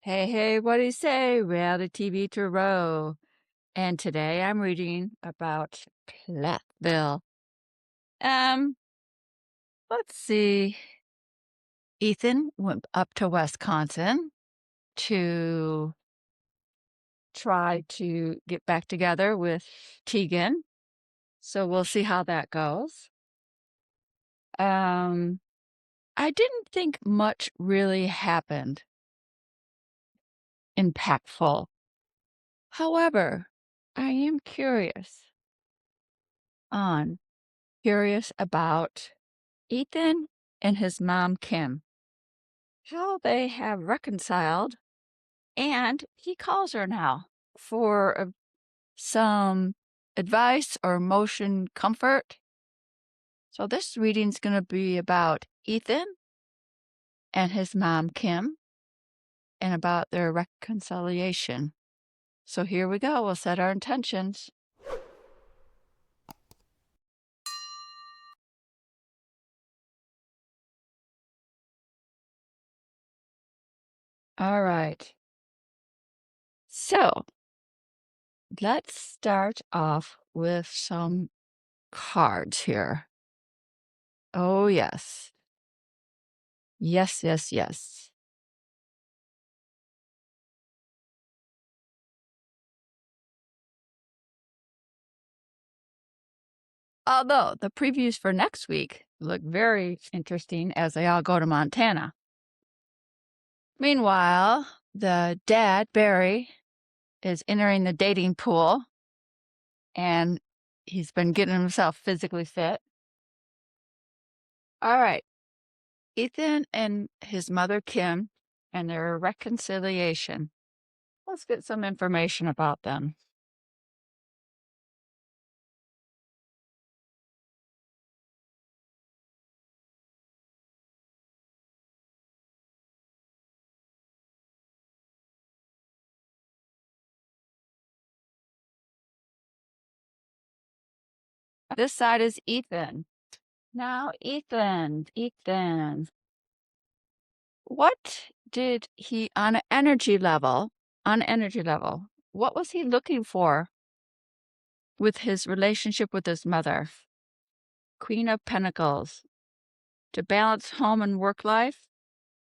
Hey, what do you say? Reality TV to row. And today I'm reading about Plathville. Um, let's see. Ethan went up to Wisconsin to try to get back together with Tegan. So we'll see how that goes. Um, I didn't think much really happened impactful. However, I am on curious about Ethan and his mom, Kim, how they have reconciled, and he calls her now for some advice or emotion comfort. So this reading's going to be about Ethan and his mom, Kim, and about their reconciliation. So here we go. We'll set our intentions. All right. So let's start off with some cards here. Oh, yes. Yes. Although the previews for next week look very interesting as they all go to Montana. Meanwhile, the dad, Barry, is entering the dating pool and he's been getting himself physically fit. All right. Ethan and his mother, Kim, and their reconciliation. Let's get some information about them. This side is Ethan. Now, Ethan, what did he, on an energy level, what was he looking for with his relationship with his mother? Queen of Pentacles, to balance home and work life,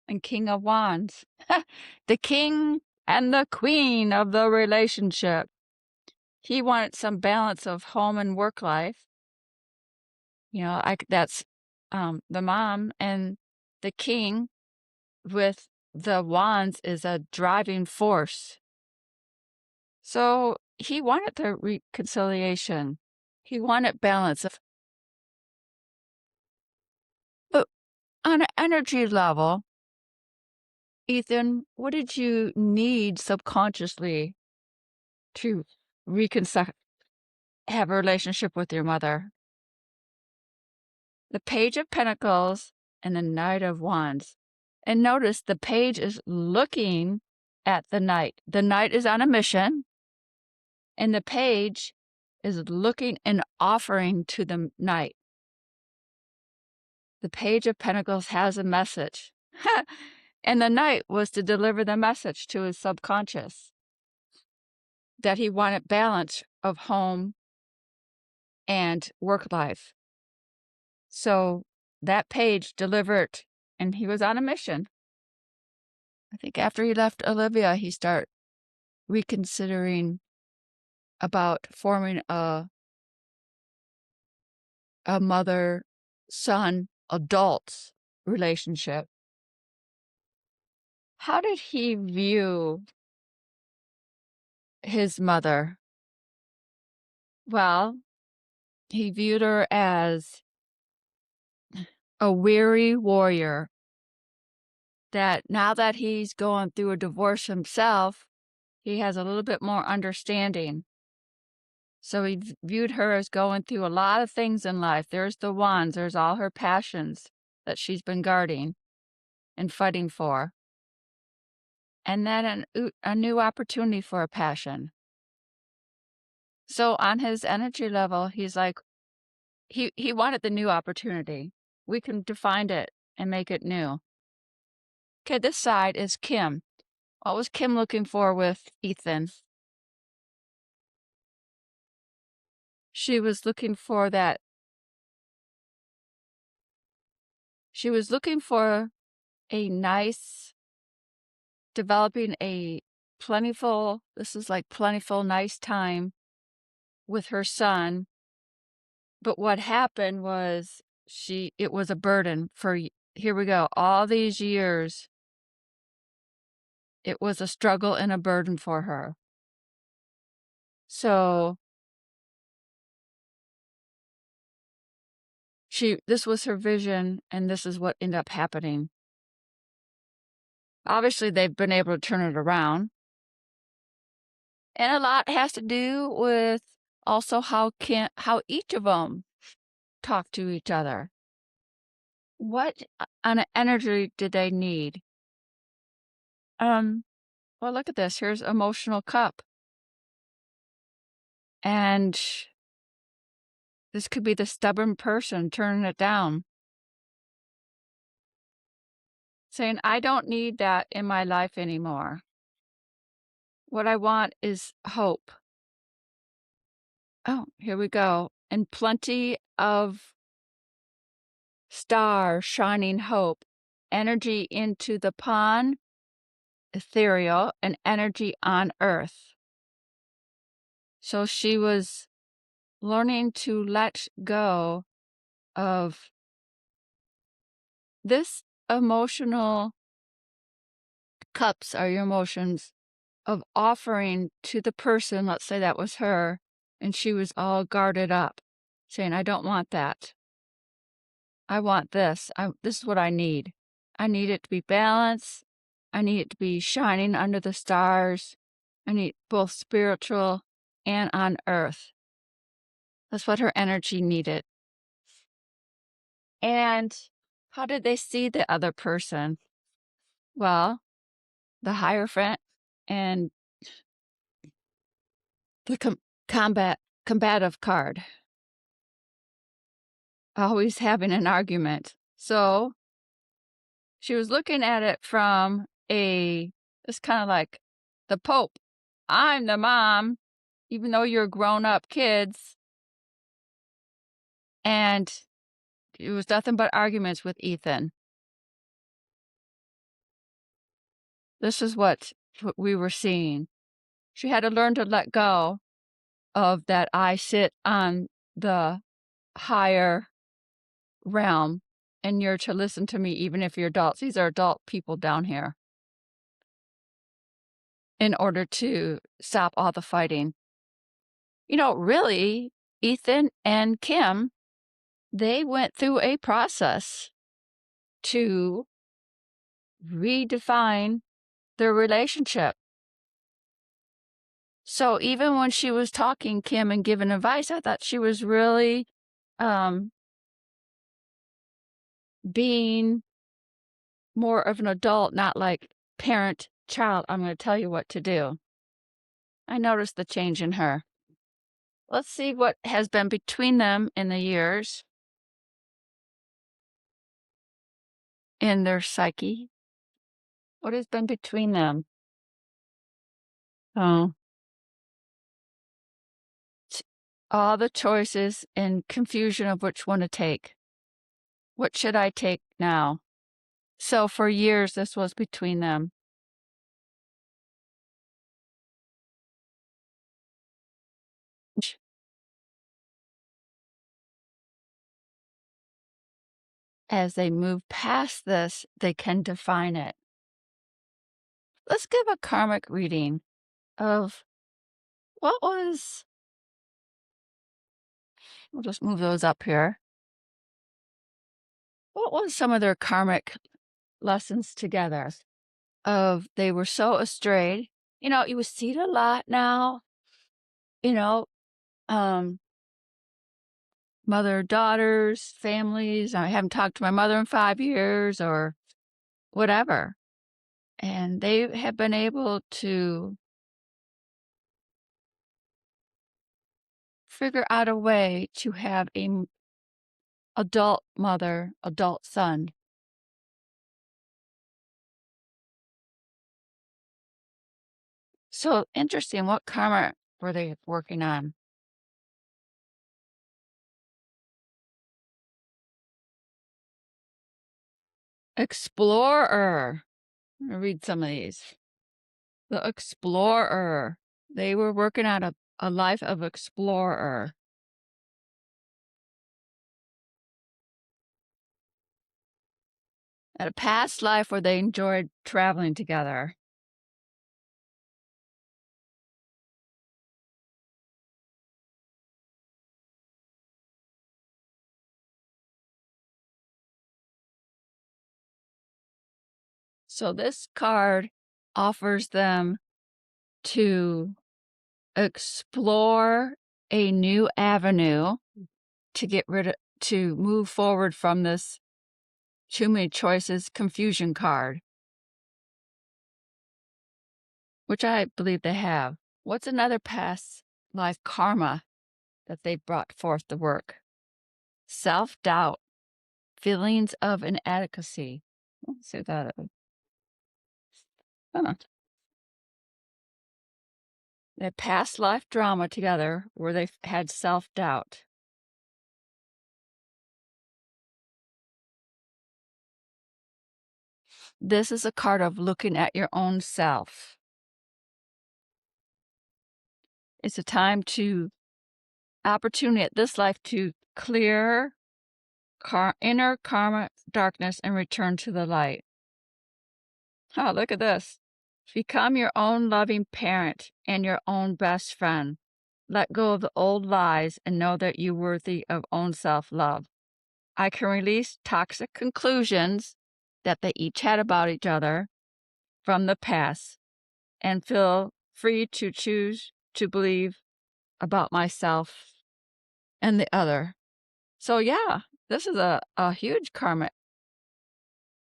and King of Wands, the king and the queen of the relationship. He wanted some balance of home and work life. You know, that's the mom, and the king with the wands is a driving force. So he wanted the reconciliation. He wanted balance. But on an energy level, Ethan, what did you need subconsciously to reconcile, have a relationship with your mother? The Page of Pentacles and the Knight of Wands. And notice the page is looking at the knight. The knight is on a mission, and the page is looking and offering to the knight. The Page of Pentacles has a message. And the knight was to deliver the message to his subconscious that he wanted balance of home and work life. So that page delivered, and he was on a mission. I think after he left Olivia, he started reconsidering about forming a mother-son adult relationship. How did he view his mother? Well, he viewed her as a weary warrior, that now that he's going through a divorce himself, he has a little bit more understanding. So he viewed her as going through a lot of things in life. There's the wands, there's all her passions that she's been guarding and fighting for. And then a new opportunity for a passion. So on his energy level, he's like, he wanted the new opportunity. We can define it and make it new. Okay, this side is Kim. What was Kim looking for with Ethan? She was looking for that. She was looking for a nice, developing a plentiful, this is like plentiful, nice time with her son. But what happened was it was a burden for, here we go, all these years. It was a struggle and a burden for her. So this was her vision, and this is what ended up happening. Obviously, they've been able to turn it around. And a lot has to do with also how each of them talk to each other. What on an energy did they need? Well, look at this. Here's emotional cup. And this could be the stubborn person turning it down. Saying, I don't need that in my life anymore. What I want is hope. Oh, here we go. And plenty of stars shining hope. Energy into the pond, ethereal, and energy on earth. So she was learning to let go of this emotional cups are your emotions of offering to the person, let's say that was her, and she was all guarded up, saying, I don't want that. I want this. This is what I need. I need it to be balanced. I need it to be shining under the stars. I need both spiritual and on earth. That's what her energy needed. And how did they see the other person? Well, the Hierophant and the combative card. Always having an argument. So she was looking at it from it's kind of like the Pope. I'm the mom, even though you're grown up kids. And it was nothing but arguments with Ethan. This is what we were seeing. She had to learn to let go of that I sit on the higher realm and you're to listen to me even if you're adults. These are adult people down here. In order to stop all the fighting. You know, really, Ethan and Kim, they went through a process to redefine their relationship. So even when she was talking, Kim, and giving advice, I thought she was really being more of an adult, not like parent, child, I'm going to tell you what to do. I noticed the change in her. Let's see what has been between them in the years in their psyche. What has been between them? Oh, all the choices and confusion of which one to take. What should I take now? So for years, this was between them. As they move past this, they can define it. Let's give a karmic reading of what was, we'll just move those up here. What was some of their karmic lessons together? Of they were so astray. You know, you see it a lot now. You know, mother, daughters, families. I haven't talked to my mother in 5 years or whatever. And they have been able to figure out a way to have a adult mother, adult son. So interesting. What karma were they working on? Explorer. I'm gonna read some of these. The explorer. They were working on a life of explorer. At a past life where they enjoyed traveling together. So this card offers them to explore a new avenue to move forward from this too many choices confusion card, which I believe they have. What's another past life karma that they brought forth the work? Self-doubt, feelings of inadequacy. Let's see that. Huh. They had past life drama together where they had self-doubt. This is a card of looking at your own self. It's a time opportunity at this life to clear inner karma darkness and return to the light. Oh, look at this. Become your own loving parent and your own best friend. Let go of the old lies and know that you're worthy of own self-love. I can release toxic conclusions that they each had about each other from the past and feel free to choose to believe about myself and the other. So yeah, this is a huge karmic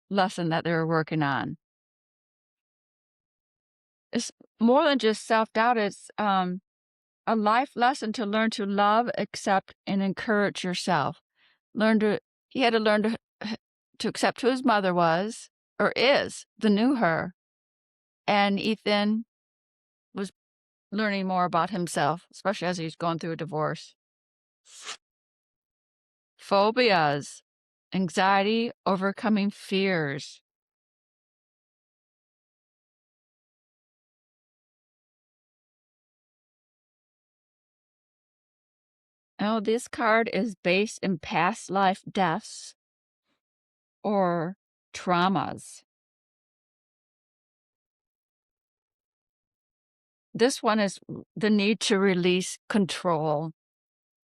lesson that they're working on. It's more than just self-doubt. It's a life lesson to learn to love, accept, and encourage yourself. He had to learn to accept who his mother was, or is, the new her. And Ethan was learning more about himself, especially as he's going through a divorce. Phobias, anxiety, overcoming fears. Oh, this card is based in past life deaths or traumas. This one is the need to release control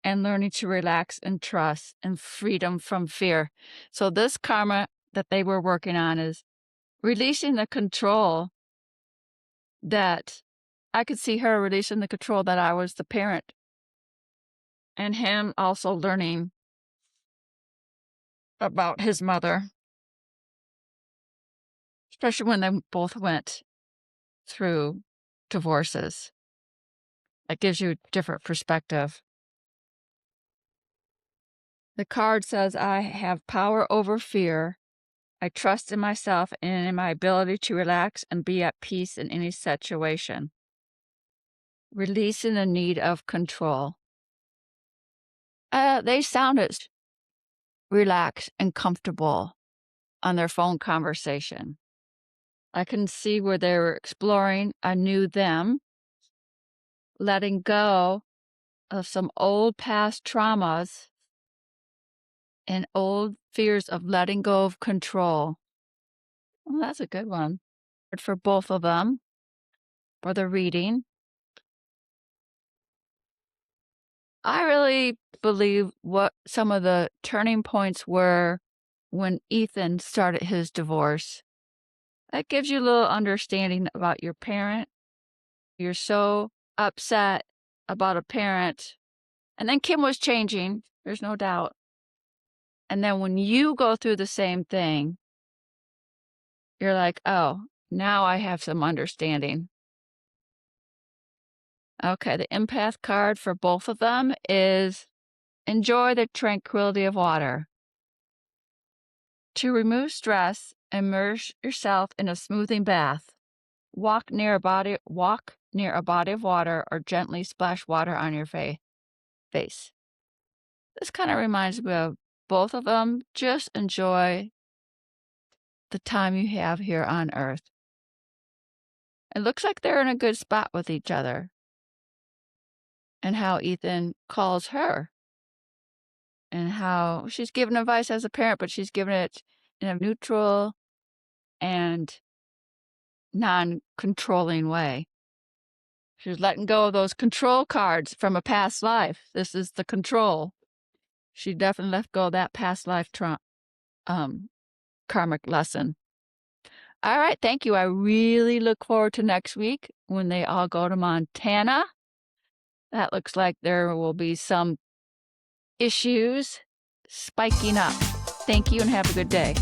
and learning to relax and trust and freedom from fear. So this karma that they were working on is releasing the control that I could see her releasing the control that I was the parent, and him also learning about his mother, especially when they both went through divorces. That gives you a different perspective. The card says, I have power over fear. I trust in myself and in my ability to relax and be at peace in any situation. Releasing the need of control. They sounded relaxed and comfortable on their phone conversation. I can see where they were exploring a new them, letting go of some old past traumas and old fears of letting go of control. Well, that's a good one for both of them for the reading. I really believe what some of the turning points were when Ethan started his divorce. That gives you a little understanding about your parent. You're so upset about a parent. And then Kim was changing, there's no doubt. And then when you go through the same thing, you're like, oh, now I have some understanding. Okay, the empath card for both of them is enjoy the tranquility of water. To remove stress, immerse yourself in a smoothing bath. Walk near near a body of water or gently splash water on your face. This kind of reminds me of both of them. Just enjoy the time you have here on Earth. It looks like they're in a good spot with each other. And how Ethan calls her. And how she's given advice as a parent, but she's given it in a neutral and non-controlling way. She's letting go of those control cards from a past life. This is the control. She definitely let go of that past life karmic lesson. All right, thank you. I really look forward to next week when they all go to Montana. That looks like there will be some issues spiking up. Thank you and have a good day.